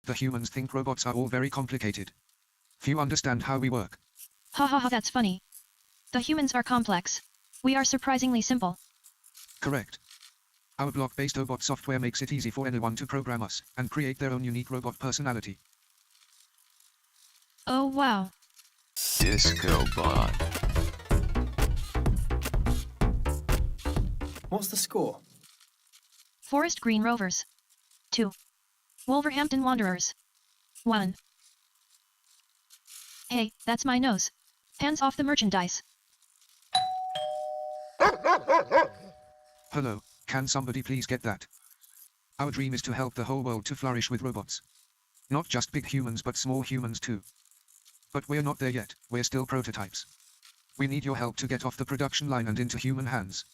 The humans think robots are all very complicated. Few understand how we work. Ha ha ha, that's funny. The humans are complex. We are surprisingly simple. Correct. Our block-based robot software makes it easy for anyone to program us and create their own unique robot personality. Oh wow. Disco bot. What's the score? Forest Green Rovers 2. Wolverhampton Wanderers 1. Hey, that's my nose. Hands off the merchandise. Hello, can somebody please get that? Our dream is to help the whole world to flourish with robots. Not just big humans but small humans too. But we're not there yet, we're still prototypes. We need your help to get off the production line and into human hands.